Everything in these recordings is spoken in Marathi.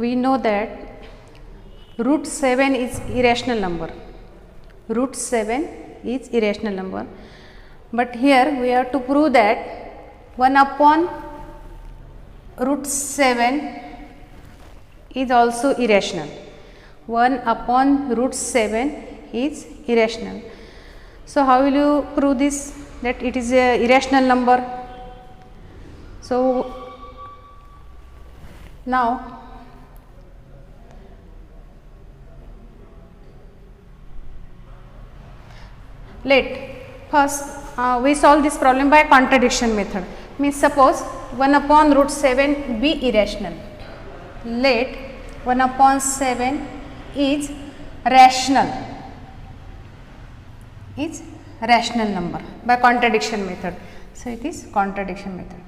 we know that root 7 is irrational number. Root 7 is irrational number. But here we have to prove that 1 upon root 7 is also irrational. 1 upon root 7 is irrational. So how will you prove this, that it is a irrational number? So now first we solve this problem by contradiction method. Means suppose 1 upon root 7 be irrational. Let 1 upon 7 is rational. Is rational number by contradiction method. So it is contradiction method.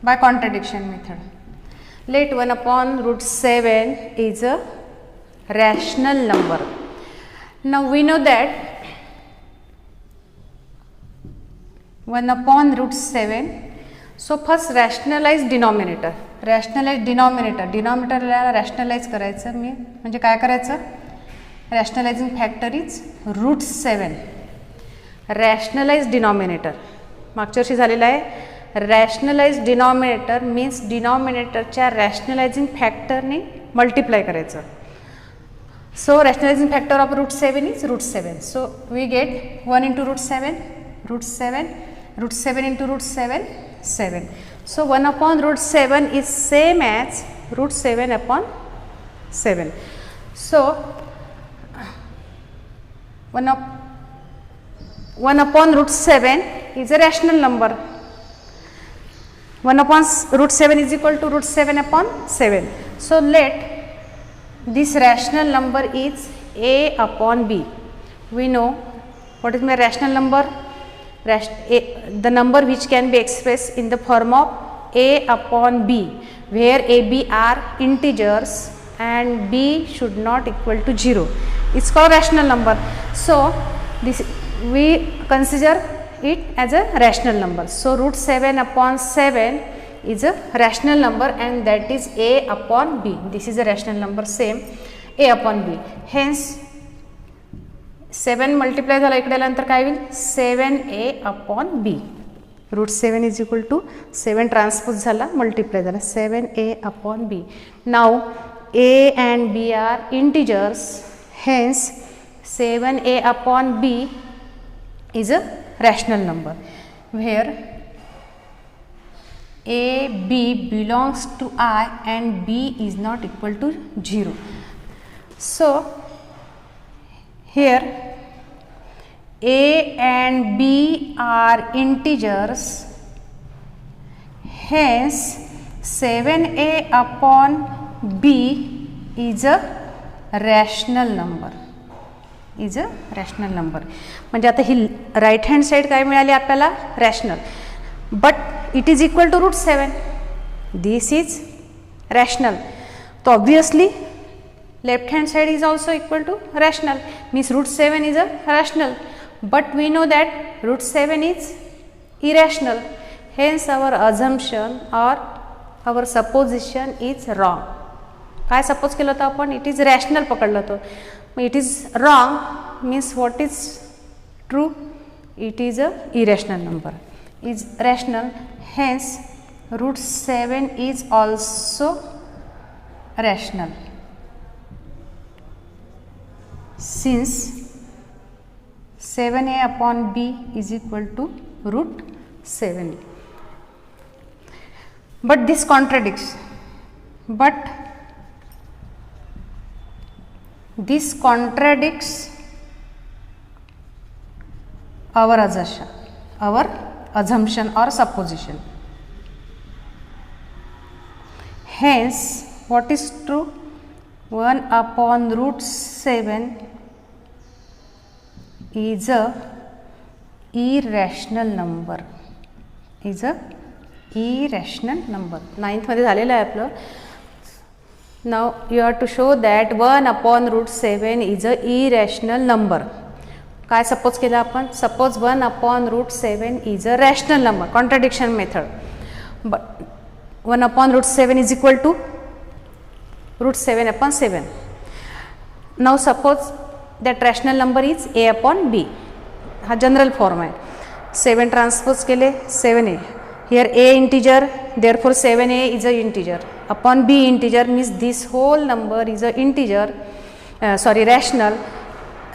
By contradiction method. Let 1 upon root 7 is a rational number. Now we know that 1 upon root 7. So first rationalize denominator. Rationalize denominator. Denominator rationalize करायचं मी म्हणजे काय करायचं? Rationalizing factor is root 7. Rationalize denominator. मागच्या वर्षी झालेला आहे. Rationalize denominator means denominatorच्या rationalizing factor ने multiply करायचं. So rationalizing factor of root 7 is root 7. So we get 1 into root 7, root 7, root 7 into root 7, 7. So 1 upon root 7 is same as root 7 upon 7. So 1 upon root 7 is a rational number. 1 upon root 7 is equal to root 7 upon 7. So let this rational number is a upon b. We know what is my rational number? The number which can be expressed in the form of a upon b, where a, b are integers and b should not equal to 0. It's called rational number. So this we consider it as a rational number. So root 7 upon 7 is a rational number and that is a upon b. This is a rational number, same a upon b. Hence 7 multiply झाला इकडे आल्यानंतर काय होईल? 7a upon b. Root 7 is equal to 7 transpose झाला, multiply झाला 7a upon b. Now a and b are integers, hence 7a upon b is a rational number, where a, b belongs to I and b is not equal to 0. So here a and b are integers, hence 7a upon b is a rational number. Is a rational number. म्हणजे आता ही राईट हँड साईड काय मिळाली आपल्याला? Rational. But it is equal to root 7. This is rational. तो obviously left hand side is also equal to rational, means root 7 is a rational, but we know that root 7 is irrational, hence our assumption or our supposition is wrong. काय सपोज केलं होतं आपण? इट इज रॅशनल पकडलं होतं. It is wrong means what is true? It is a irrational number, is rational, hence root 7 is also rational. Since 7a upon b is equal to root 7. But this contradicts. Our assumption or supposition. Hence, what is true? 1 upon root 7 is a irrational number. Is a irrational number. 9th मध्ये झालेलं आहे आपलं. Now you have to show that 1 upon root 7 is a irrational number. काय सपोज केलं आपण? Suppose 1 upon root 7 is a rational number. Contradiction method. but 1 upon root 7 is equal to root 7 upon 7. Now suppose that rational number is a upon b. हा जनरल फॉर्म आहे. 7 ट्रान्सपोज केले 7a. Here a integer, therefore 7a is a integer. Upon b integer means this whole number is a integer. Rational.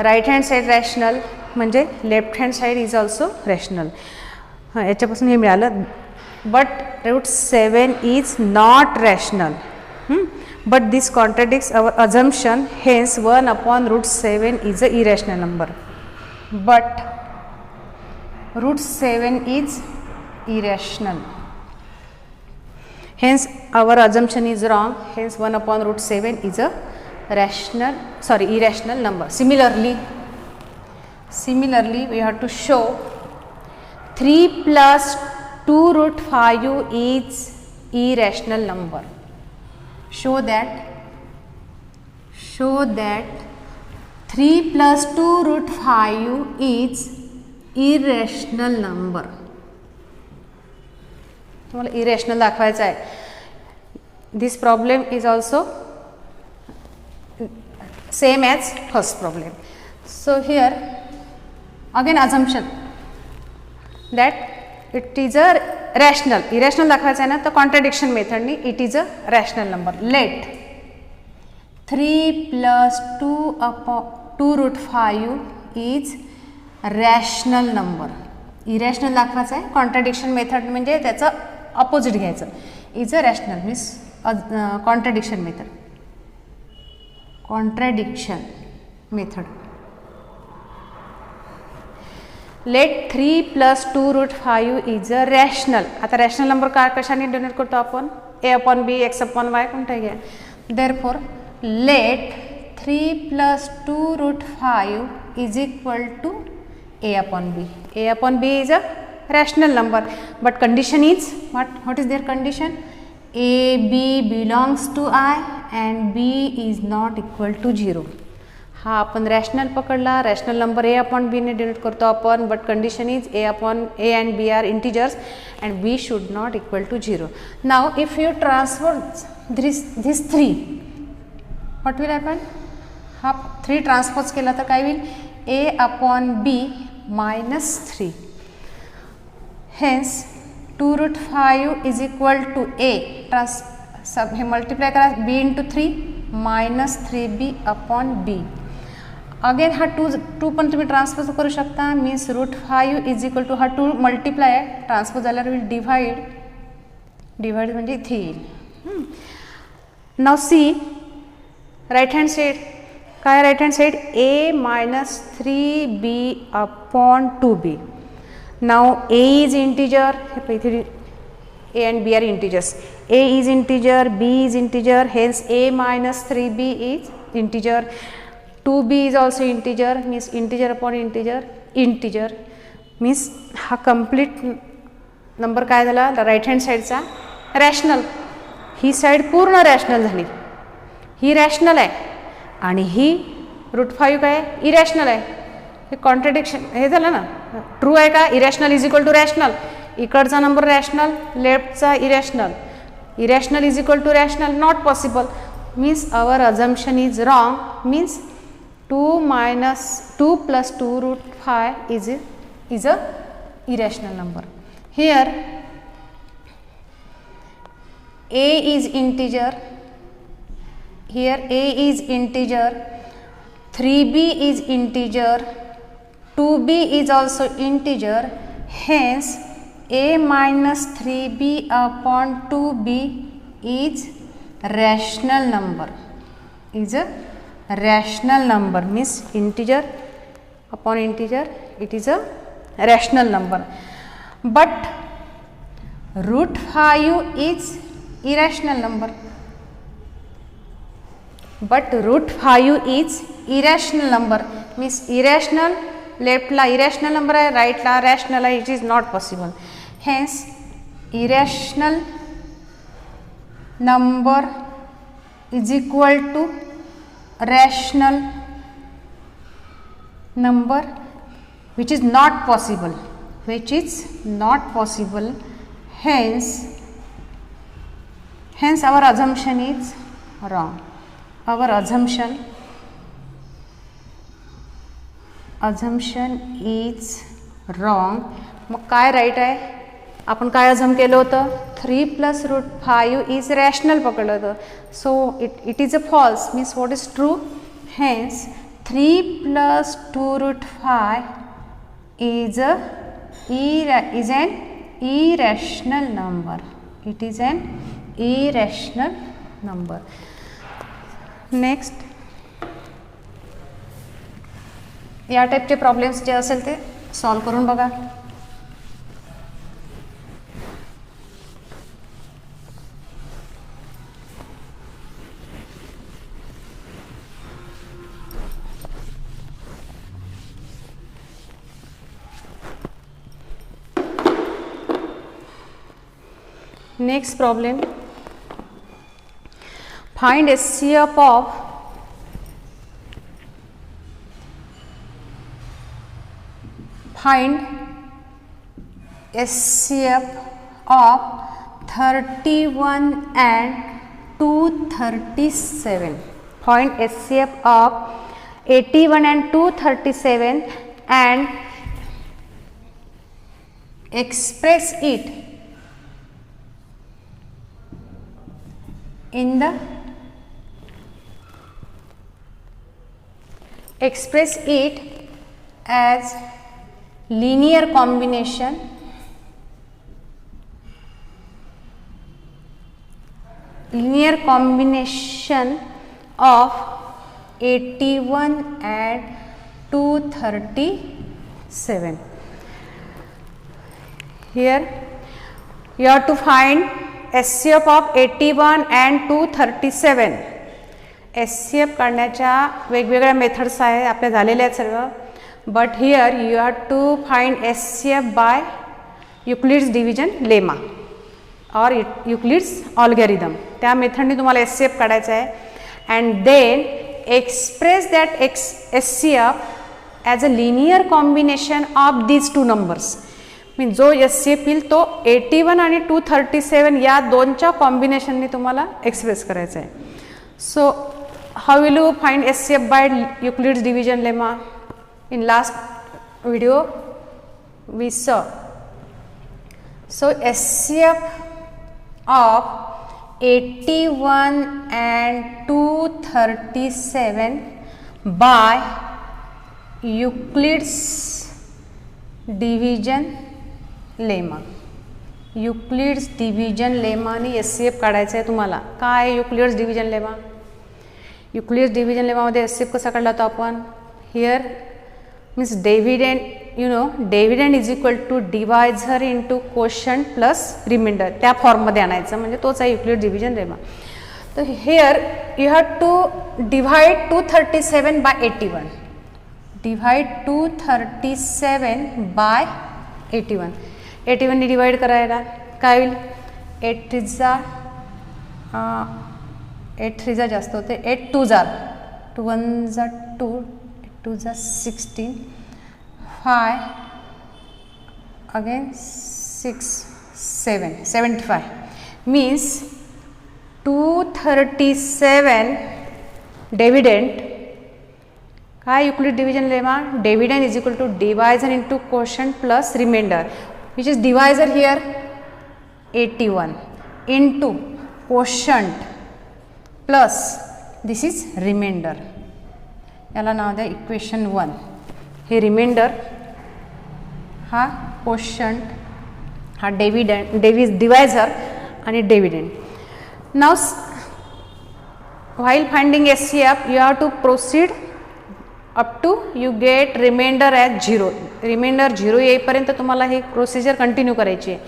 Right hand side rational म्हणजे left hand side is also rational. याच्यापासून हे मिळालं. But root 7 is not rational. But this contradicts our assumption. Hence 1 upon root 7 is a irrational number. But root 7 is irrational. Hence our assumption is wrong. Hence 1 upon root 7 is a irrational number. Similarly we have to show 3 plus 2 root 5 is irrational number. Show that 3 plus 2 root 5 is irrational number. तुम्हाला irrational दाखवायचं आहे. This problem is also same as first problem. So here again assumption that it is a rational. Irrational दाखवायचं आहे ना, तर contradiction method नी it is a rational number. Let 3 plus 2 root 5 is rational number. Irrational दाखवायचं आहे. Contradiction method म्हणजे त्याचं opposite घ्यायचं. is a rational means contradiction method. Let 3 plus 2 root 5 is a rational. आता rational number कशाने डिनोट करतो आपण? a upon b, x upon y कोणता घ्या. Therefore let 3 plus 2 root 5 is equal to a upon b. a upon b is a rational number, but condition is what is their condition? a b belongs to I and b is not equal to 0. हा आपण रॅशनल पकडला. Rational number a upon b ने डिनोट करतो आपण, but condition is a upon a and b are integers and b should not equal to 0. Now if you transfer this 3, what will happen? हा 3 ट्रान्सपोज केला तर काय होईल? a upon b minus 3. Hence 2 root 5 is equal to a. हे मल्टिप्लाय करा b into 3 minus 3b upon b. Again हा 2 पण तुम्ही ट्रान्सपोज करू शकता. Means root 5 is equal to हा 2 मल्टिप्लाय आहे. ट्रान्सपोज झाल्यावर विल डिवाइड म्हणजे इथे येईल. Now see right hand side काय? Right hand side a minus 3b upon 2b. Now a is integer. हे इथे a and b are integers. a is integer, b is integer. Hence a minus 3b is integer. 2b is also integer, means integer upon integer means हा कंप्लीट नंबर काय झाला? राईट हँड साईडचा रॅशनल. ही साईड पूर्ण रॅशनल झाली. ही रॅशनल आहे आणि ही रूट 5 काय इरॅशनल आहे. हे कॉन्ट्रडिक्शन हे झालं ना. ट्रू आहे का? Irrational is equal to rational. इकडचा नंबर रॅशनल, लेफ्टचा इरॅशनल. Irrational is equal to rational, not possible. Means our assumption is wrong. Means 2 plus 2 root 5 is a irrational number. Here a is integer. Here a is integer. 3b is integer. 2b is also integer. Hence a minus 3b upon 2b is rational number. Is a rational number, means integer upon integer, it is a rational number. But root 5 is irrational number. But root 5 is irrational number, means irrational. Left ला irrational number है, right ला rational है. It is not possible. Hence irrational number is equal to rational number, which is not possible. Hence hence our assumption is wrong. Our assumption is wrong. मग काय राईट आहे? आपण काय अझम केलं होतं? 3 + √5 इज रॅशनल पकडलं होतं. So it is a false, means what is true? Hence 3 + 2√5 is an irrational number. It is an irrational number. Next, या टाईपचे प्रॉब्लेम्स जे असेल ते सॉल्व करून बघा. Next problem, find SCF of SCF of 31 and 237. Find SCF of 81 and 237 and express it in the as linear combination of 81 and 237. Here you have to find SCF of 81 and 237. SCF काढण्याच्या वेगवेगळ्या मेथड्स आहेत, आपल्या झालेल्या आहेत सर्व. But here you have to find SCF by Euclid's division lemma और युक्लिड्स ऑल्गॅरिदम. त्या मेथडने तुम्हाला SCF काढायचा आहे. And then express that SCF as a linear combination of these two numbers. Mean जो SCF येईल तो 81 आणि 237 या दोनच्या कॉम्बिनेशनने तुम्हाला एक्सप्रेस करायचं आहे. So how will you find SCF by Euclid's division lemma? In last video we saw. So SCF of 81 and 237 by Euclid's division lemma. Euclid's division लेमाने SCF काढायचं आहे तुम्हाला. काय Euclid's division lemma? Euclid's division लेमामध्ये SCF कसा काढला होता आपण? Here means dividend, you know, dividend is equal to divisor into quotient plus remainder. त्या फॉर्ममध्ये आणायचं, म्हणजे तोच आहे युक्लिड डिव्हिजन लेमा. तर here you have to divide 237 by 81. Divide 237 by 81. 81 ने डिवाइड करायला काय होईल? 8 3 जास्त होते. 8 2 जार 2 1 जार 2, 2 जार 16, 5 अगेन 6 7 75 मीन्स 237 डिव्हिडंड. काय Euclid division lemma? Dividend is equal to divisor into quotient plus remainder, which is divisor here 81 into quotient plus this is remainder. याला नाव द्या इक्वेशन 1. हे रिमाइंडर, हा quotient, हा डिवायझर आणि dividend. Now while finding SCF you have to proceed up to you get remainder as 0. Remainder 0 येईपर्यंत तुम्हाला हे प्रोसिजर कंटिन्यू करायची आहे.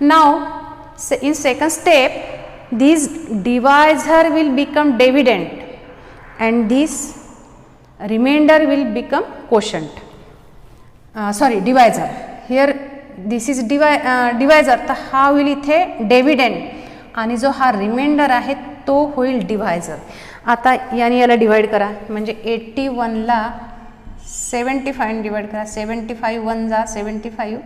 Now in second step this divisor will become dividend and this remainder will become quotient. Sorry divisor. Here this is divisor, तर हा होईल इथे डिव्हिडंड आणि जो हा रिमाइंडर आहे तो होईल डिवायझर. आता याने याला डिवाइड करा, म्हणजे 81ला 75 डिवाइड करा. 75 1 जा 75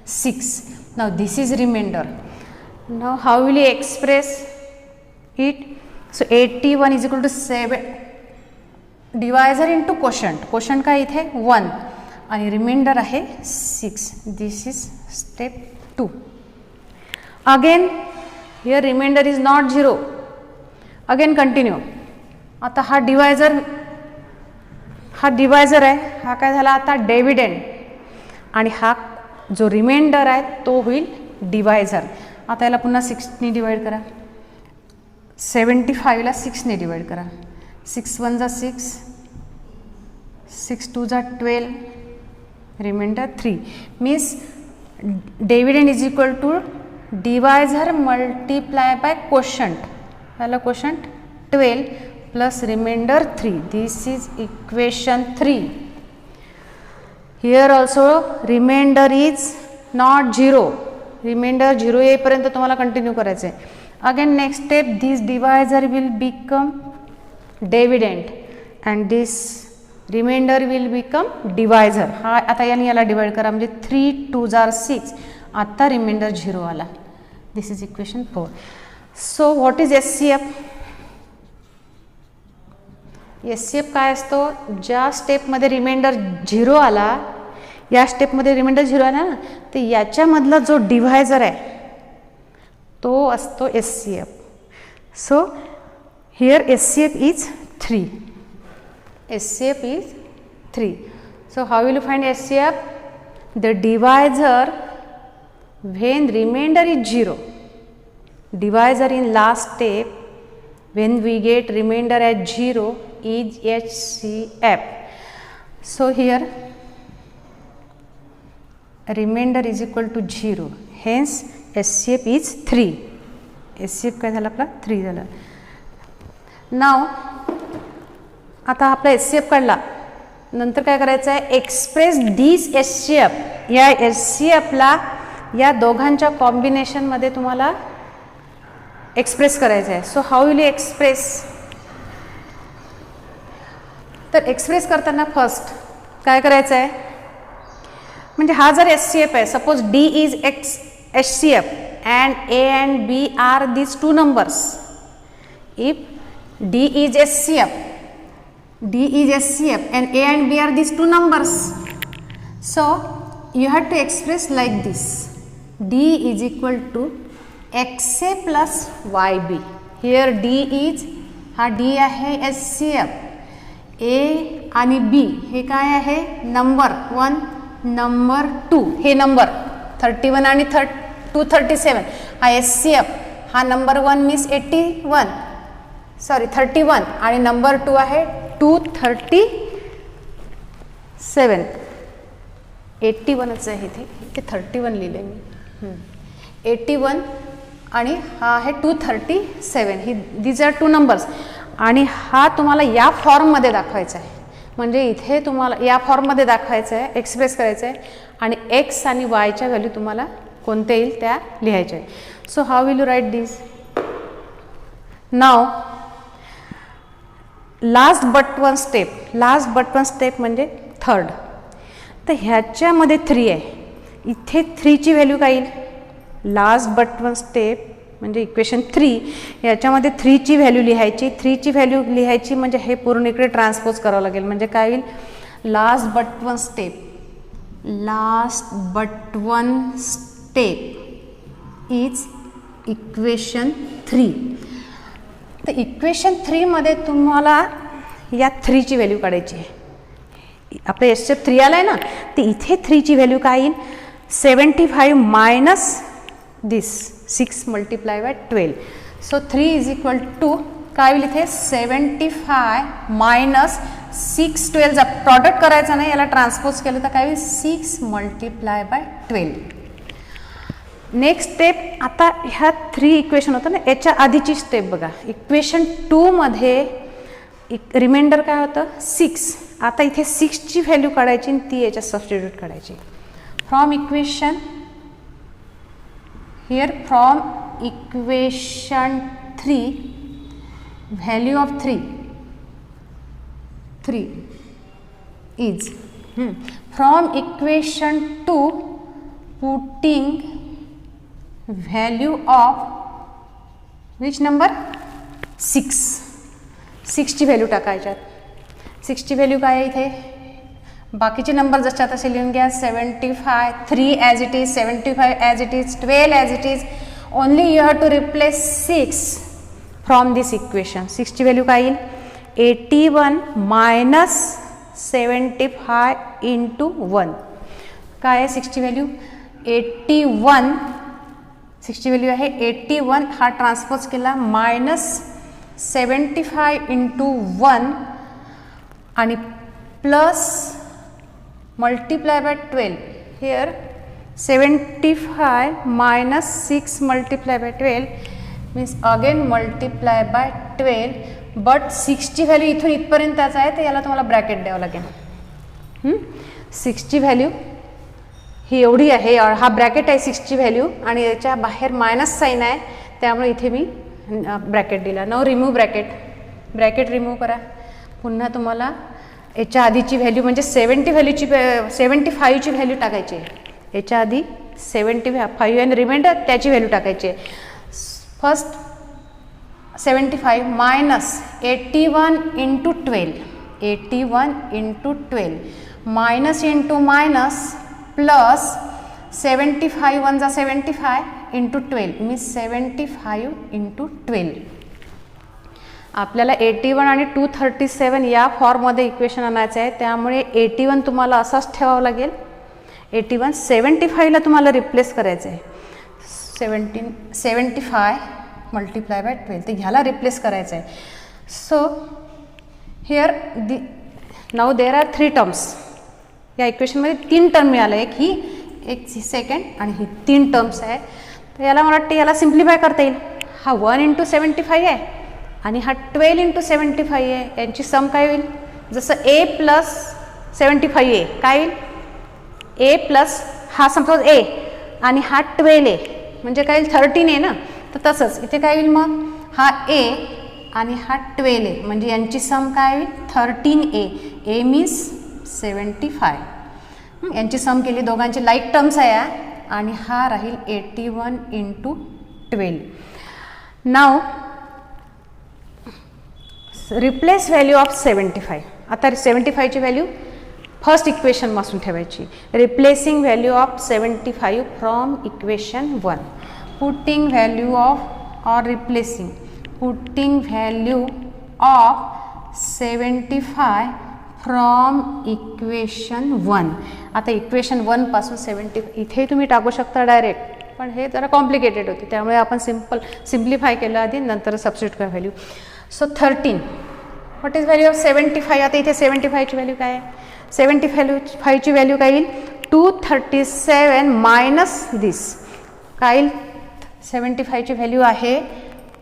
6. Now this is remainder. Now how will you express it. So 81 is equal to 7 divisor into quotient. Quotient काय इथे 1 आणि रिमाइंडर आहे 6. This is step 2. Again here remainder is not 0. Again continue. आता हा डिवायझर आहे, हा काय झाला आता डिव्हिडंड, आणि हा जो रिमाइंडर आहे तो होईल डिवायझर. आता याला पुन्हा 6ने डिवाइड करा. 75ला 6ने डिवाइड करा. 6 1 जा 6, 6 2 जा 12, remainder 3. Means dividend is equal to divisor multiply by quotient. याला quotient 12 plus remainder 3. This is equation 3. Here also remainder is not 0. Remainder 0 येईपर्यंत तुम्हाला कंटिन्यू करायचं आहे. Again next step, this divisor will become dividend and this remainder will become divisor. हा आता याला डिवाइड करा म्हणजे 3 2 जार 6. आता रिमाइंडर 0 आला. This is equation 4. So what is SCF? SCF काय असतो? ज्या स्टेपमध्ये रिमाइंडर 0 आला, या स्टेपमध्ये रिमाइंडर 0 आला ना, तर याच्यामधला जो डिव्हायझर आहे तो असतो SCF. So here SCF is 3. SCF is 3. So how will you find SCF? The divisor when remainder is 0. Divisor in last step when we get remainder as 0 is HCF. So here remainder is equal to 0. Hence SCF is 3. SCF काय झालं आपला 3 झालं. Now आता आपला SCF काढला, नंतर काय करायचं आहे? एक्सप्रेस दिस SCF. या SCFला या दोघांच्या कॉम्बिनेशनमध्ये तुम्हाला एक्सप्रेस करायचं आहे. So how will you express? तर एक्सप्रेस करताना फर्स्ट काय करायचं आहे? म्हणजे हा जर SCF आहे, suppose D is HCF and A and B are these two numbers. If D is SCF and A and B are these two numbers. So you have to express like this. D is equal to XA plus YB. Here D is, हा D आहे SCF. A आणि B हे काय आहे? Number 1, number 2. हे नंबर 31 आणि 237. हा SCF. हा नंबर 1 मीन्स 31 आणि नंबर 2 आहे 237. 81च आहे इथे 31 लिहिले मी. 81 आणि हा आहे 237. ही दीज आर 2 नंबर्स. आणि हा तुम्हाला या फॉर्ममध्ये दाखवायचा आहे. म्हणजे इथे तुम्हाला या फॉर्ममध्ये दाखवायचं आहे, एक्सप्रेस करायचं आहे. आणि X आणि Yच्या व्हॅल्यू तुम्हाला कोणत्या येईल त्या लिहायच्या आहे. So how will you write this? Now last but one step म्हणजे थर्ड. तर ह्याच्यामध्ये 3 आहे. इथे 3ची व्हॅल्यू काय येईल? लास्ट बट वन स्टेप म्हणजे इक्वेशन 3. याच्यामध्ये 3ची व्हॅल्यू लिहायची. 3ची व्हॅल्यू लिहायची म्हणजे हे पूर्ण इकडे ट्रान्सपोज करावं लागेल. म्हणजे काय होईल? Last but one step is equation 3. तर इक्वेशन 3 मध्ये तुम्हाला या 3ची व्हॅल्यू काढायची आहे. आपलं SCF 3 आला आहे ना, तर इथे 3ची व्हॅल्यू काय येईल? 75 minus this 6 multiply by 12. So 3 is equal to काय होईल इथे? 75 मायनस 6 12चा प्रॉडक्ट करायचा नाही, याला ट्रान्सपोज केलं तर काय होईल? 6 मल्टिप्लाय बाय 12. Next step. आता ह्या 3 इक्वेशन होतं ना, याच्या आधीची स्टेप बघा. इक्वेशन 2 मध्ये रिमाइंडर काय होतं? 6. आता इथे 6ची व्हॅल्यू काढायची आणि ती याच्यात सबस्टिट्यूट करायची. From equation 3 value of 3 is from equation 2 putting value of which number? 6ची व्हॅल्यू टाकायच्यात. 6ची व्हॅल्यू काय आहे इथे? बाकीचे नंबर जसे तसे लिहून घ्या. 75, 3 as it is, 75 as it is, 12 as it is. Only you have to replace 6 from this equation. 6ची व्हॅल्यू काय येईल? 81 मायनस 75 इंटू 1. काय आहे 6ची व्हॅल्यू? 81. 6ची व्हॅल्यू आहे 81. हा ट्रान्सपोज केला मायनस 75 इंटू 1 आणि plus multiply by 12. Here 75 minus 6 multiply by 12 means again multiply by 12, but 6ची value इथून इथपर्यंतच आहे, तर याला तुम्हाला ब्रॅकेट द्यावं लागेल. 6ची व्हॅल्यू ही एवढी आहे, हा ब्रॅकेट आहे 6ची व्हॅल्यू आणि याच्या बाहेर मायनस साईन आहे, त्यामुळे इथे मी ब्रॅकेट दिला. नाव रिमूव्ह ब्रॅकेट रिमूव्ह करा. पुन्हा तुम्हाला याच्या आधीची व्हॅल्यू म्हणजे 75ची व्हॅल्यू टाकायची आहे. याच्या आधी 75 आणि रिमाइंडर त्याची व्हॅल्यू टाकायची आहे. First 75 minus 81 into 12, 81 into 12 minus into minus plus 75 1 जा 75 इंटू 12 मीन्स 75 इंटू 12. आपल्याला 81 आणि 237 या फॉर्ममध्ये इक्वेशन आणायचं आहे, त्यामुळे 81 तुम्हाला असाच ठेवावं लागेल. 81 75ला तुम्हाला रिप्लेस करायचं आहे. 75 मल्टिप्लाय बाय 12 ते ह्याला रिप्लेस करायचं आहे. So here now there are 3 terms. या इक्वेशनमध्ये 3 टर्म मिळालं. एक सेकंड आणि ही 3 टर्म्स आहे. तर याला मला वाटतं याला सिम्प्लिफाय करता येईल. हा 1 इंटू 75 आहे आणि हा 12 इंटू 75 आहे. यांची सम काय होईल? जसं a प्लस 75 आहे काय होईल? a प्लस हा सपोज a आणि हा 12 आहे म्हणजे काय होईल? 13 आहे ना. तर तसंच इथे काय होईल? मग हा a आणि हा 12 आहे म्हणजे यांची सम काय होईल? 13a. a means 75. यांची सम केली, दोघांची लाईक टर्म्स आहे आणि हा राहील 81 into 12. Now replace value of 75. आता 75ची व्हॅल्यू फर्स्ट इक्वेशनपासून ठेवायची. Replacing value of 75 from equation 1. Putting value of or replacing putting value of 75 from equation 1. आता इक्वेशन 1 पासून 70 इथे तुम्ही टाकू शकता डायरेक्ट, पण हे जरा कॉम्प्लिकेटेड होते त्यामुळे आपण सिम्प्लिफाय केलं आधी, नंतर सबस्टिट्यूट करा value. So 13 what is value of 75? आता इथे 75ची व्हॅल्यू काय आहे? 75ची व्हॅल्यू काय येईल? 237 मायनस दिस काय येईल? 75ची व्हॅल्यू आहे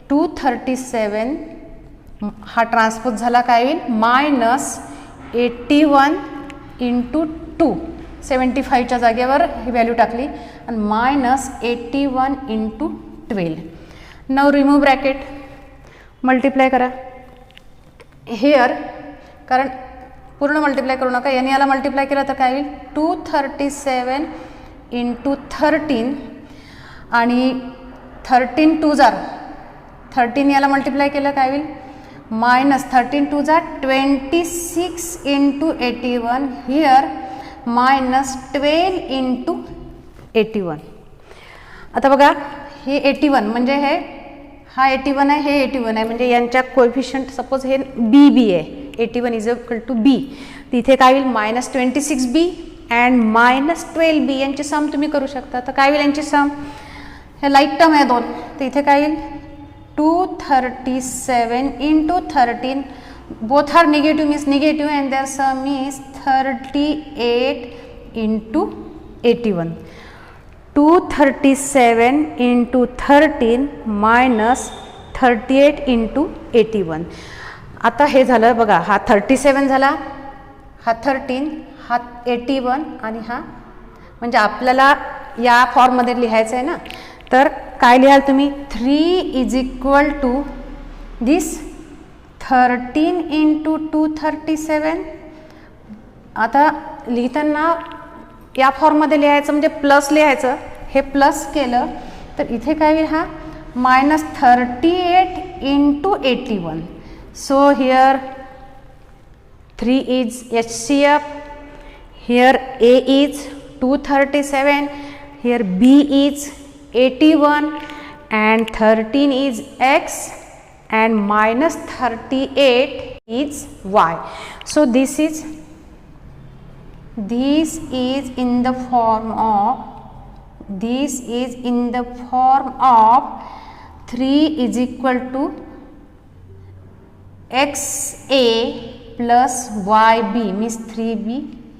237. हा ट्रान्सपोज झाला काय येईल? Minus 81 into 2. 75च्या जागेवर ही व्हॅल्यू टाकली आणि minus 81 into 12. Now remove bracket, multiply करा. हेअर कारण पूर्ण मल्टिप्लाय करू नका, याने याला मल्टिप्लाय केलं तर काय होईल? 237 इंटू 13 आणि 13 2 जार 13 याला मल्टिप्लाय केलं काय होईल? Minus 13 2 jar 26 into 81. Here minus 12 into 81. आता बघा हे 81 म्हणजे हे हा 81 आहे, हे 81 आहे म्हणजे यांच्या कोएफिशियंट सपोज हे बी आहे. 81 इज इक्वल टू बी. तिथे काय होईल? Minus 26b and minus 12b. यांची सम तुम्ही करू शकता. तर काय होईल यांची सम? हे लाईक टर्म आहे 2, तर इथे काय येईल? 237 into 13 both are negative means negative and their sum is 38 into 81. 237 into 13 minus 38 into 81. आता हे झालं बघा, हा 37 झाला, हा 13, हा 81 आणि हा म्हणजे आपल्याला या फॉर्ममध्ये लिहायचं आहे ना. तर काय लिहाल तुम्ही? 3 is equal to this 13 into 237. आता लिहिताना या फॉर्ममध्ये लिहायचं म्हणजे प्लस लिहायचं. हे प्लस केलं तर इथे काय होईल? हा minus 38 into 81. So here 3 is HCF, here A is 237, here B is 81 and 13 is X and minus 38 is Y. So this is in the form of 3 is equal to XA plus YB, means 3B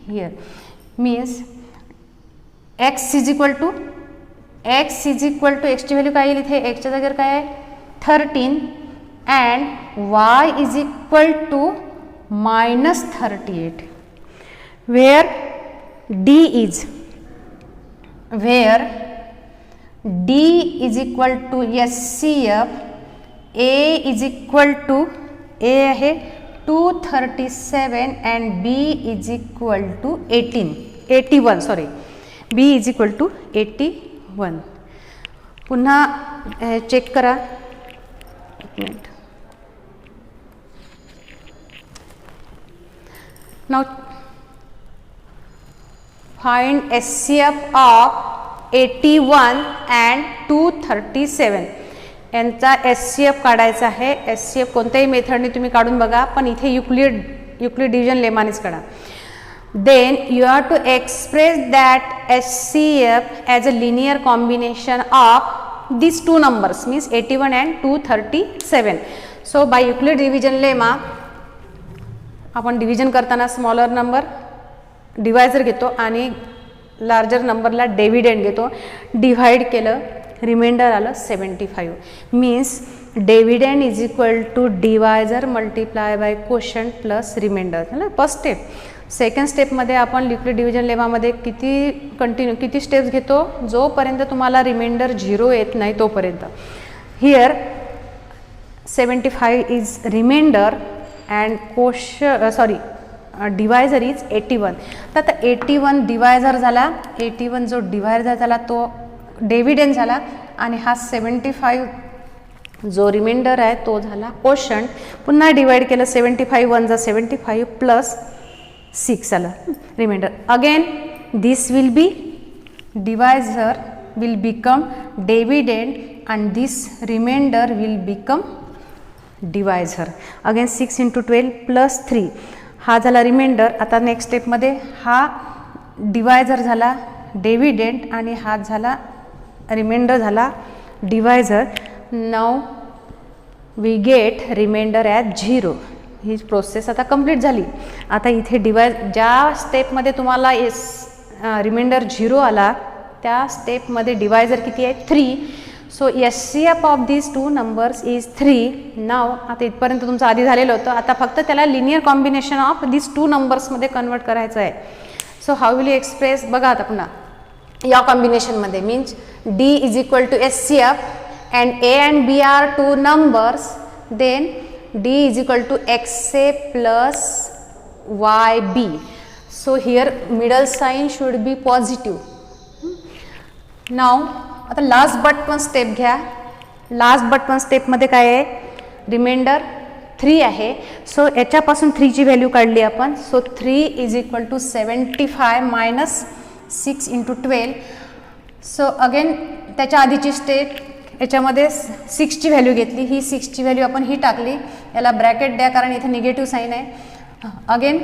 here, means x is equal to x ची व्हॅल्यू काय येईल इथे, x च्या जागेवर काय आहे 13 and y is equal to minus 38, where D is equal to SCF, A is equal to A आहे 237 and B is equal to 81 sorry, B is equal to 81. पुन्हा चेक करा, एक minute. Now find SCF of 81 and 237. यांचा SCF काढायचा आहे. SCF कोणत्याही मेथडने तुम्ही काढून बघा, पण इथे युक्लिड डिव्हिजन लेमानेच काढा. Then you have to express that SCF as a linear combination of these two numbers, means 81 and 237. So by Euclid division lemma आपण डिव्हिजन करताना स्मॉलर नंबर डिवायझर घेतो आणि लार्जर नंबरला डिव्हिडंड घेतो. डिव्हाइड केलं, रिमाइंडर आलं 75, means dividend is equal to divisor multiply by quotient plus remainder. First step. सेकंड स्टेपमध्ये आपण लिक्विड डिव्हिजन लेमामध्ये किती स्टेप्स घेतो, जोपर्यंत तुम्हाला रिमाइंडर 0 येत नाही तोपर्यंत. Here 75 is remainder and divisor is 81. तर आता 81 डिवायझर झाला, 81 जो डिवायझर झाला तो डिव्हिडंड झाला आणि हा 75 जो रिमाइंडर आहे तो झाला कोशंट. पुन्हा डिवाइड केलं, 75 1 जा 75 प्लस 6 आलं remainder. Again this will be divisor will become dividend and this remainder will become divisor. Again 6 × 12 plus 3 हा झाला रिमाइंडर. आता नेक्स्ट स्टेपमध्ये हा डिवायझर झाला डिव्हिडंड आणि हा झाला रिमाइंडर झाला divisor. Now we get remainder as 0. ही प्रोसेस आता कंप्लीट झाली. आता इथे ज्या स्टेपमध्ये तुम्हाला रिमाइंडर 0 आला त्या स्टेपमध्ये डिवायझर किती आहे 3. So SCF of these two numbers is 3. Now आता इथपर्यंत तुमचं आधी झालेलं होतं, आता फक्त त्याला linear combination of these two नंबर्समध्ये कन्वर्ट करायचं आहे. So how will you express, बघा आता पुन्हा या कॉम्बिनेशनमध्ये means D is equal to SCF and A and B are 2 numbers, then D is equal to XA plus YB. So here middle sign should be positive. नाव आता लास्ट बट पण स्टेप घ्या. लास्ट बट पण स्टेपमध्ये काय आहे, रिमाइंडर 3 आहे. सो याच्यापासून 3 ची व्हॅल्यू काढली आपण. So 3 is equal to 75 minus 6 × 12. So again त्याच्या आधीची स्टेप याच्यामध्ये 6 ची व्हॅल्यू घेतली, ही 6 ची व्हॅल्यू आपण ही टाकली. याला ब्रॅकेट द्या कारण इथे निगेटिव्ह साईन आहे. अगेन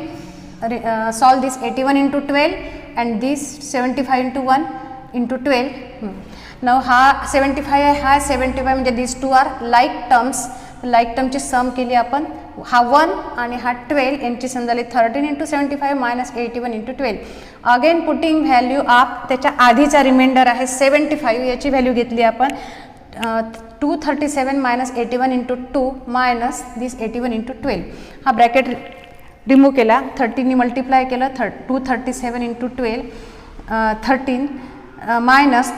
सॉल्व दिस 81 × 12 अँड दिस 75 × 1 × 12. नाव हा 75 आहे, हा 75 म्हणजे दिस 2 आर लाईक टर्म्स. लाईक टर्मची सम केली आपण. हा 1 आणि हा 12 यांची सम झाली 13 × 75 minus 81 × 12. Again putting value of त्याच्या आधीचा रिमाइंडर आहे 75, याची व्हॅल्यू घेतली आपण 237 मायनस 81 × 2 मायनस दिस 81 × 12. हा ब्रॅकेट रिमूव्ह केला, 13 मल्टिप्लाय केलं 237 × 12 13 मायनस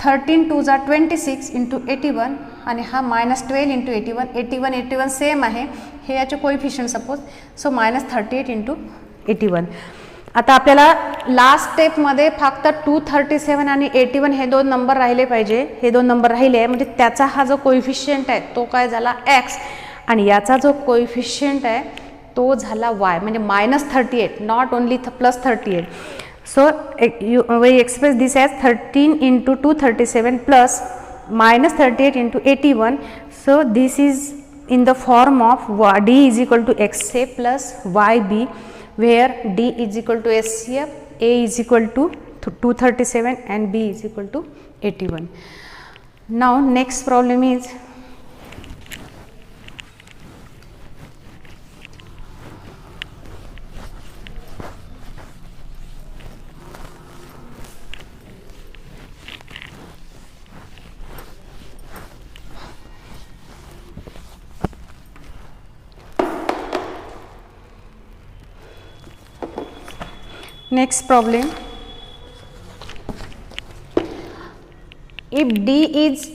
13 2 जा 26 × 81 आणि हा मायनस 12 × 81. 81 सेम आहे, हे याचे कोइफिशियंट सपोज. So minus 38 × 81. आता आपल्याला लास्ट स्टेपमध्ये फक्त 237 आणि 81 हे दोन नंबर राहिले पाहिजे. हे दोन नंबर राहिले म्हणजे त्याचा हा जो कोइफिशियंट आहे तो काय झाला x आणि याचा जो कोइफिशियंट आहे तो झाला y म्हणजे -38 not only +38. So we express this as 13 × 237 plus -38 × 81. So this is in the form of d is equal to xa plus yb, where d is equal to SCF, a is equal to 237 and b is equal to 81. Now next problem is next problem. If d is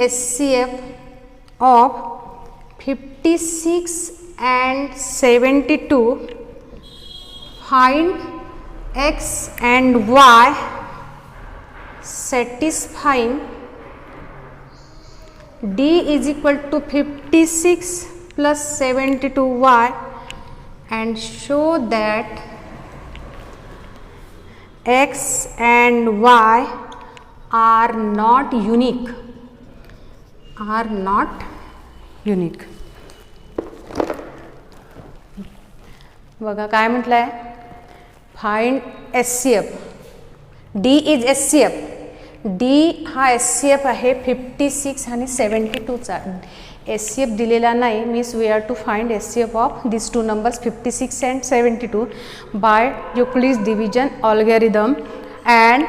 SCF of 56 and 72, find x and y satisfying d is equal to 56 plus 72y and show that x and y are not unique. बघा काय म्हटलं आहे, find SCF. d is SCF. d हा SCF आहे 56 आणि 72चा. SCF दिलेला नाही, means we are to find SCF of this two numbers 56 and 72 बाय Euclid's division algorithm and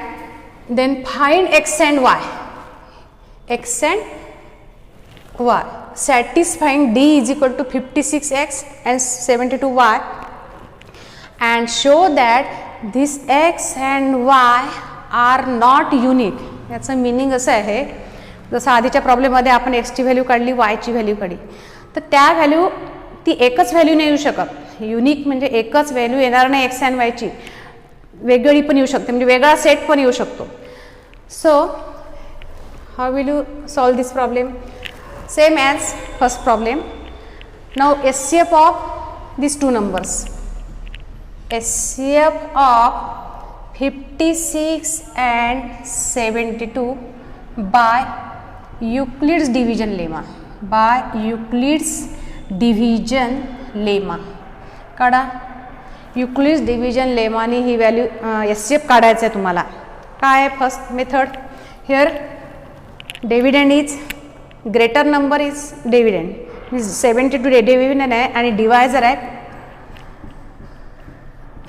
then find x and y. x and y satisfying d is equal to 56x and 72y and show that this x and y are not unique. याचं मिनिंग असं आहे, जसं आधीच्या प्रॉब्लेममध्ये आपण एक्सची व्हॅल्यू काढली, वायची व्हॅल्यू काढली, तर त्या व्हॅल्यू ती एकच व्हॅल्यू नाही येऊ शकत. युनिक म्हणजे एकच व्हॅल्यू येणार नाही, एक्स अँड वायची वेगळी पण येऊ शकते, म्हणजे वेगळा सेट पण येऊ शकतो. So how will you solve this problem? Same as first problem. Now SCF of this two numbers. SCF of 56 and 72 by Euclid's division lemma. काढा. Euclid's division lemma नी ही व्हॅल्यू SCF काढायचं आहे तुम्हाला. काय आहे first method? Here dividend is greater number is dividend, means 72 dividend आहे आणि डिवायझर आहे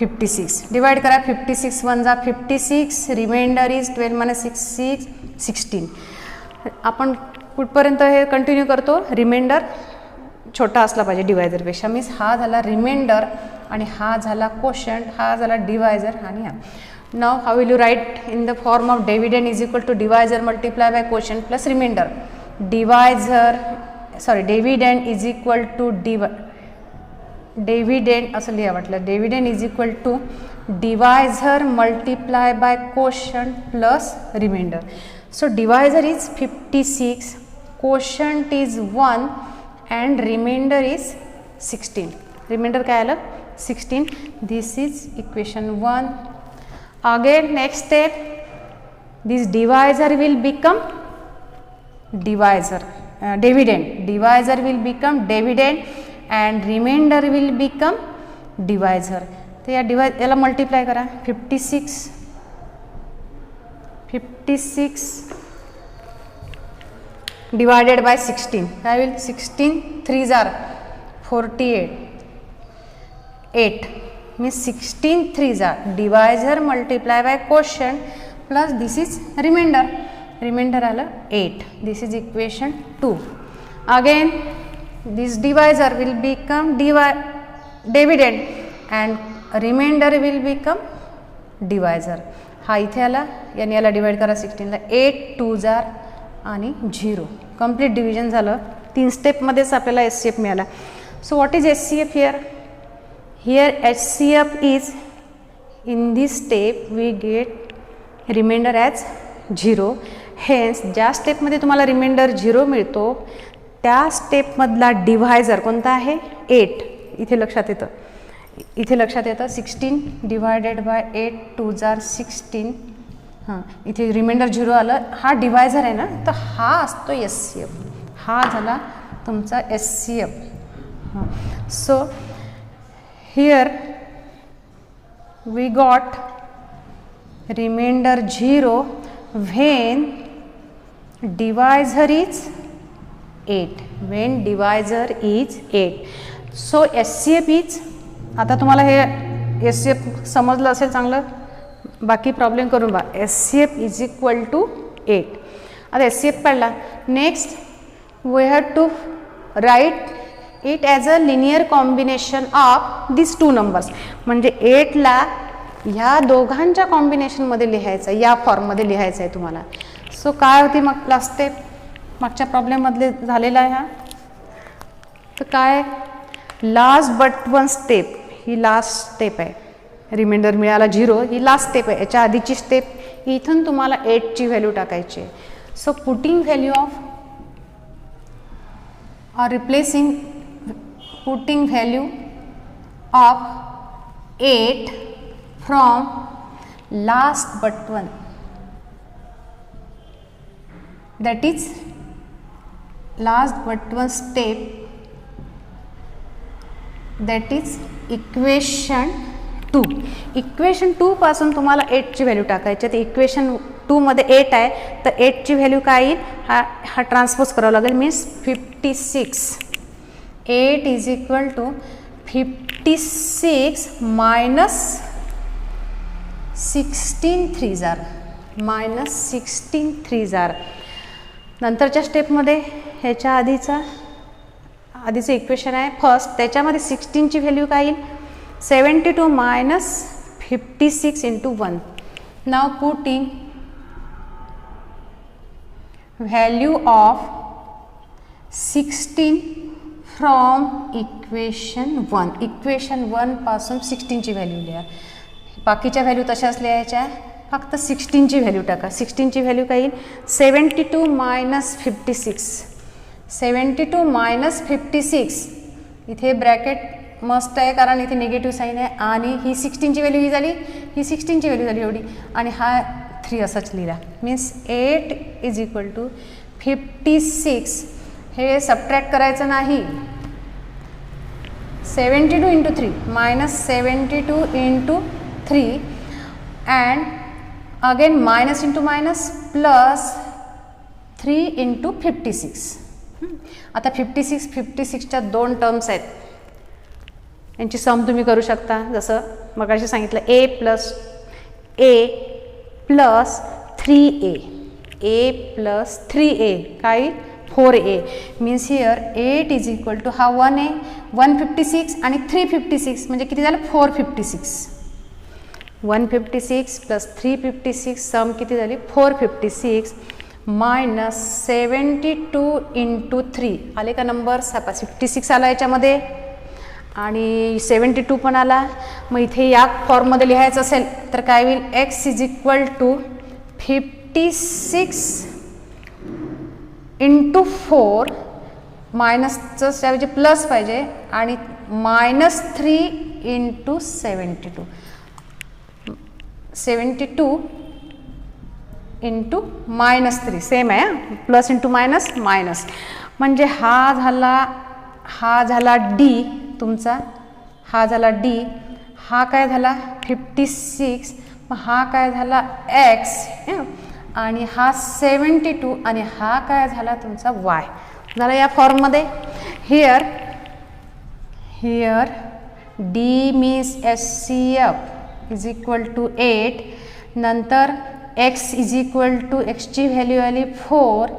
56. डिवाइड करा. 56 1 जा 56, रिमाइंडर इज 12 - 6 16. आपण कुठपर्यंत हे कंटिन्यू करतो? रिमाइंडर छोटा असला पाहिजे डिवायझरपेक्षा, मीन्स हा झाला रिमाइंडर आणि हा झाला कोशंट, हा झाला डिवायझर आणि हा. Now how will you write in the form of dividend is equal to divisor multiply by quotient plus remainder. Dividend is equal to dividend असं लिहा वाटलं. Dividend is equal to divisor multiply by quotient plus remainder. So divisor is 56, quotient is 1 and remainder is 16. Remainder काय आलं? 16. This is equation 1. Again next step, this divisor will become dividend. Divisor will become dividend and remainder will become divisor. तर या याला मल्टिप्लाय करा. 56 डिवायडेड बाय 16 काय होईल? 16 3 जार 48 8 मीन्स 16 3 जार divisor multiply by quotient plus this is remainder. Remainder आलं 8. This is equation 2. Again this divisor will become dividend and remainder will become divisor. हा इथे आला, याने याला डिवाइड करा 16 ला. 8 2 जार आणि 0. कंप्लीट डिव्हिजन झालं. 3 स्टेपमध्येच आपल्याला HCF मिळाला. So what is HCF here? Here HCF is in this step we get remainder as 0. Hence ज्या स्टेपमध्ये तुम्हाला रिमाइंडर 0 मिळतो त्या स्टेपमधला डिव्हायझर कोणता आहे? 8. इथे लक्षात येतं, 16 डिवायडेड बाय 8 2 जार 16. हां, इथे रिमाइंडर 0 आलं. हा डिवायझर आहे ना, तर हा असतो HCF. हा झाला तुमचा HCF. हां, so here we got remainder 0 when divisor is 8. When divisor is 8. So HCF is, आता तुम्हाला हे HCF समजलं असेल चांगलं, बाकी प्रॉब्लेम करून बघा. HCF is equal to 8. आता HCF काढला. Next we have to write it as a linear combination of this 2 numbers. म्हणजे 8ला ह्या दोघांच्या कॉम्बिनेशनमध्ये लिहायचं, या फॉर्ममध्ये लिहायचं आहे तुम्हाला. सो काय होती मग लास्ट स्टेप? मागच्या प्रॉब्लेममधले झालेला आहे हा. तर काय, last but one step, he last step आहे. रिमाइंडर मिळाला 0, ही लास्ट स्टेप आहे. याच्या आधीची स्टेप, इथून तुम्हाला 8ची व्हॅल्यू टाकायची आहे. So putting value of or replacing, putting value of 8 from last but one, that is last but one step, that is equation 2. Equation 2 पासून तुम्हाला 8ची व्हॅल्यू टाकायची आहे. तर इक्वेशन 2 मध्ये 8 आहे, तर 8ची व्हॅल्यू काय येईल? हा ट्रान्सपोज करावं लागेल. Means 56. 8 is equal to 56 minus 16 3 जार, मायनस 16 3 जार. नंतरच्या स्टेपमध्ये ह्याच्या आधीचं इक्वेशन आहे फर्स्ट, त्याच्यामध्ये 16ची व्हॅल्यू काय येईल? 72 minus 56 into 1. Now putting value of 16 from equation 1. Equation 1 पासून 16ची व्हॅल्यू लिहा. बाकीच्या व्हॅल्यू तशाच लिहायच्या, फक्त 16ची व्हॅल्यू टाका. 16ची व्हॅल्यू काय येईल? 72 minus 56. 72 minus 56. इथे ब्रॅकेट मस्ट आहे कारण इथे निगेटिव्ह साईन आहे. आणि ही 16ची व्हॅल्यू ही झाली, ही 16ची व्हॅल्यू झाली एवढी, आणि हा 3 असाच लिहिला. Means 8 is equal to 56. हे सबट्रॅक्ट करायचं नाही. 72 into 3 minus 72 into 3 and again minus into minus plus 3 into 56. आता 56च्या 2 टर्म्स आहेत, यांची सम तुम्ही करू शकता. जसं मगाशी सांगितलं a plus 3a, a plus 3a काय 4a. Means here 8 is equal to हा 1a 156 आणि 356 म्हणजे किती झालं? 456. 156 प्लस 356 सम किती झाली? 456 मायनस 72 इंटू 3 आले का नंबर्स? 56 आला याच्यामध्ये आणि 72 पण आला. मग इथे या फॉर्ममध्ये लिहायचं असेल तर काय होईल? x is equal to 56 into 4, मायनसचं त्याऐवजी प्लस पाहिजे, आणि minus 3 into 72. 72 into minus 3 same आहे, प्लस इंटू मायनस मायनस. म्हणजे हा झाला डी तुमचा, हा झाला डी, हा काय झाला 56, मग हा काय झाला एक्स, आणि हा 72, आणि हा काय झाला तुमचा वाय झाला या फॉर्ममध्ये. Here D means HCF is equal to 8. नंतर एक्स इज इक्वल टू एक्सची व्हॅल्यू आली 4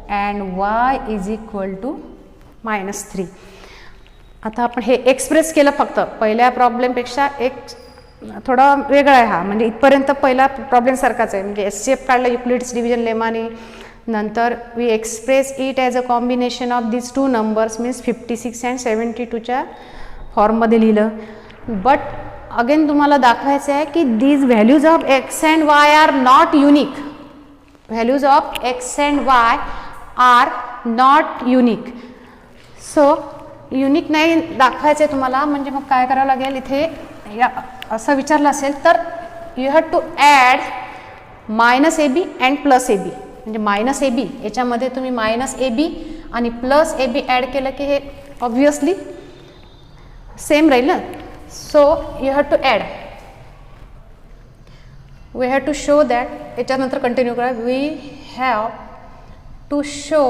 and Y is equal to -3. आता आपण हे एक्सप्रेस केलं फक्त पहिल्या प्रॉब्लेमपेक्षा एक थोडा वेगळा आहे हा, म्हणजे इथपर्यंत पहिला प्रॉब्लेम सारखाच आहे. म्हणजे HCF काढलं, युक्लिड्स डिव्हिजन लेमाने नंतर we express it as a combination of these two numbers means 56 and 72च्या फॉर्ममध्ये लिहिलं. बट अगेन तुम्हाला दाखवायचं आहे की these values of X and Y are not unique. Values of X and Y are not unique. So unique नाही दाखवायचं आहे तुम्हाला, म्हणजे मग काय करावं लागेल, इथे या असं विचारलं असेल तर you have to add minus A B and plus A B. म्हणजे मायनस ए बी याच्यामध्ये तुम्ही मायनस ए बी आणि प्लस ए बी ॲड केलं की हे ऑब्वियसली सेम राहील ना. So you have to add, we have to show that. याच्यानंतर कंटिन्यू करा. We have to show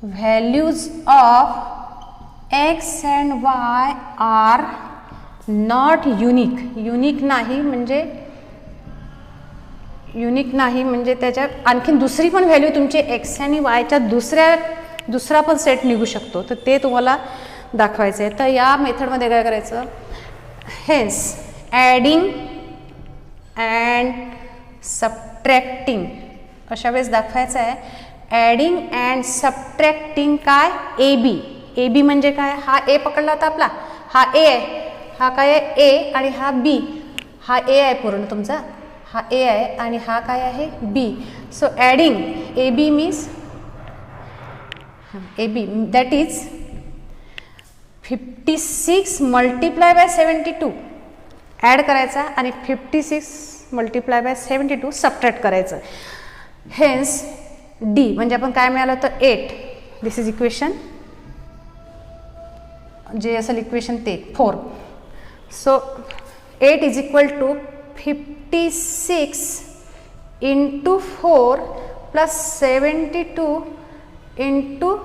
values of X and Y are not unique. Unique नाही म्हणजे त्याच्यात आणखीन दुसरी पण व्हॅल्यू तुमची एक्स आणि वायच्या दुसरा पण सेट निघू शकतो, तर ते तुम्हाला दाखवायचं आहे. तर या मेथडमध्ये काय करायचं, हेन्स ॲडिंग अँड सबट्रॅक्टिंग अशा वेळेस दाखवायचं आहे. ॲडिंग अँड सबट्रॅक्टिंग काय, ए बी. ए बी म्हणजे काय, हा ए पकडला होता आपला, हा ए आहे, हा काय आहे ए आणि हा बी. हा ए आहे पूर्ण तुमचा, हा ए आहे आणि हा काय आहे B. So adding A B means A B that is 56 multiply by 72 add करायचा आणि 56 मल्टिप्लाय बाय 72 सबट्रॅक्ट करायचं. हेन्स डी म्हणजे आपण काय मिळालं होतं 8. दिस इज इक्वेशन, जे असेल इक्वेशन ते 4. So 8 is equal to 56 into 4 plus 72 into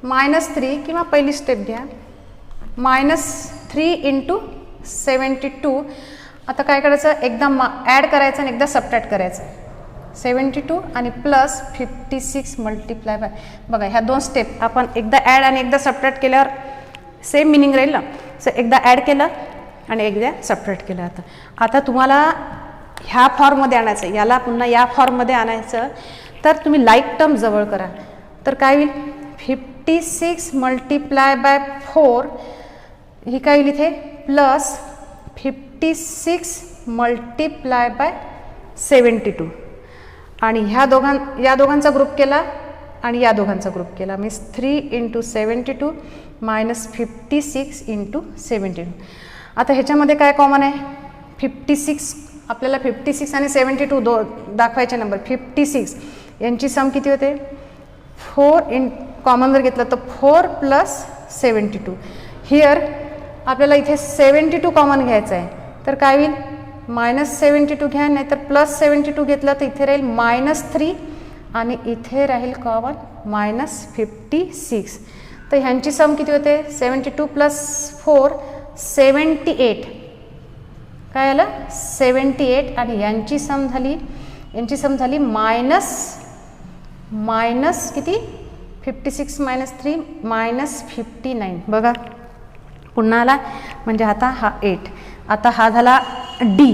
-3 किंवा पहिली स्टेप घ्या -3 इंटू 72. आता काय करायचं, एकदा ॲड करायचं आणि एकदा सबट्रॅक्ट करायचं. 72 आणि प्लस 56 मल्टिप्लाय बाय, बघा ह्या दोन स्टेप आपण एकदा ॲड आणि एकदा सबट्रॅक्ट केल्यावर सेम मिनिंग राहील ना. सो एकदा ॲड केलं आणि एकदा सबट्रॅक्ट केलं. आता तुम्हाला ह्या फॉर्ममध्ये आणायचं, याला पुन्हा या फॉर्ममध्ये आणायचं, तर तुम्ही लाईक टर्म जवळ करा. तर काय होईल, 56 मल्टिप्लाय बाय 4 ही काय होईल इथे प्लस 56 मल्टिप्लाय बाय 72 आणि या दोघांचा ग्रुप केला आणि या दोघांचा ग्रुप केला मीन्स 3 इंटू 72 मायनस 56 इंटू 72. आता ह्याच्यामध्ये काय कॉमन आहे, 56. आपल्याला 56 आणि 72 दाखवायचे नंबर. 56 यांची सम किती होते, 4 कॉमन जर घेतलं तर 4 प्लस 72. हिअर आपल्याला इथे 72 कॉमन घ्यायचं आहे, तर काय होईल -72 घ्या, नाहीतर +72 घेतलं तर इथे राहील -3 आणि इथे राहील कॉमन -56. तर ह्यांची सम किती होते, 72 प्लस 4 78. काय आलं 78 आणि यांची सम झाली मायनस किती 56 - 3 -59. बघा पुन्हा आला म्हणजे आता हा 8. आता हा झाला डी,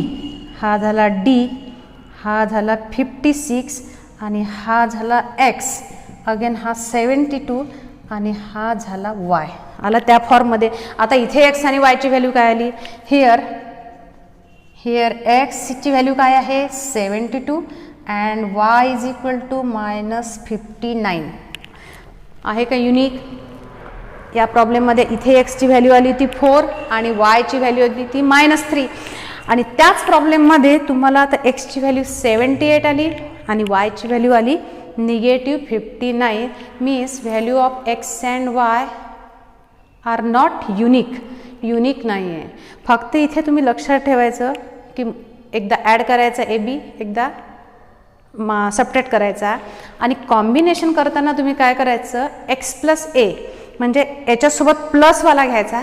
हा झाला 56 आणि हा झाला एक्स, अगेन हा 72 आणि हा झाला वाय. आला त्या फॉर्ममध्ये. आता इथे एक्स आणि वायची व्हॅल्यू काय आली, हिअर एक्सची व्हॅल्यू काय आहे 72 and Y is equal to -59. आहे का युनिक. या प्रॉब्लेममध्ये इथे एक्सची व्हॅल्यू आली होती 4 आणि वायची व्हॅल्यू आली ती -3. आणि त्याच प्रॉब्लेममध्ये तुम्हाला आता एक्सची व्हॅल्यू 78 आली आणि वायची व्हॅल्यू आली -59. Means value of X and Y are not unique नाही आहे. फक्त इथे तुम्ही लक्षात ठेवायचं की एकदा ॲड करायचा ए बी, एकदा सबट्रॅक्ट करायचा आणि कॉम्बिनेशन करताना तुम्ही काय करायचं, एक्स प्लस ए म्हणजे याच्यासोबत प्लसवाला घ्यायचा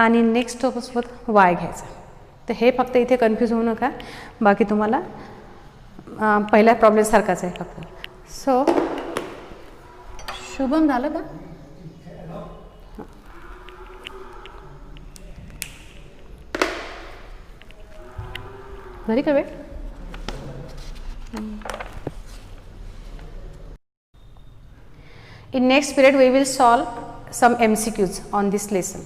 आणि नेक्स्ट सोबत वाय घ्यायचा. तर हे फक्त इथे कन्फ्यूज होऊ नका, बाकी तुम्हाला पहिल्या प्रॉब्लेमसारखाच आहे फक्त. सो शुभम झालं का, घरी का वेळ In next period we will solve some MCQs on this lesson.